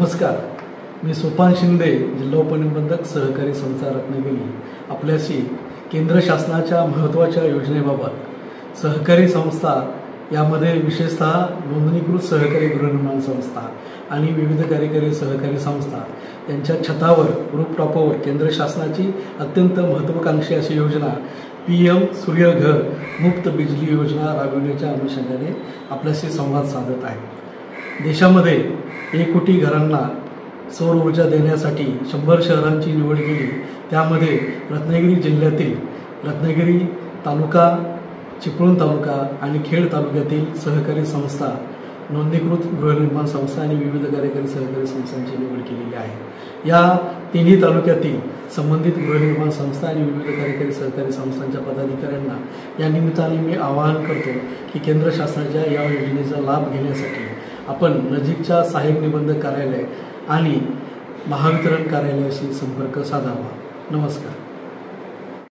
नमस्कार, मी सोपान शिंदे, जिल्हा उपनिबंधक सहकारी संस्था रत्नागिरी आपल्याशी केंद्र शासनाच्या महत्त्वाच्या योजनेबाबत सहकारी संस्था यामध्ये विशेषतः नोंदणीकृत सहकारी गृहनिर्माण संस्था आणि विविध कार्यकारी सहकारी संस्था यांच्या छतावर रूफटॉपवर केंद्र शासनाची अत्यंत महत्त्वाकांक्षी अशी योजना PM सूर्यघर मुफ्त बिजली योजना राबविण्याच्या अनुषंगाने आपल्याशी संवाद साधत आहे। देशामध्ये 1 कोटी घरांना सौर ऊर्जा देण्यासाठी 100 शहरांची निवड केली। त्यामध्ये रत्नागिरी जिल्ह्यातील रत्नागिरी तालुका, चिपळूण तालुका आणि खेड तालुक्यातील सहकारी संस्था, नोंदणीकृत गृहनिर्माण संस्था आणि विविध कार्यकारी सहकारी संस्थांची निवड केलेली आहे। या तिन्ही तालुक्यातील संबंधित गृहनिर्माण संस्था आणि विविध कार्यकारी सहकारी संस्थांच्या पदाधिकाऱ्यांना या निमित्ताने मी आवाहन करतो की केंद्र शासनाच्या या योजनेचा लाभ घेण्यासाठी आपण नजीकच्या सहाय्यक निबंधक कार्यालय आणि महावितरण कार्यालयाशी संपर्क साधावा। नमस्कार।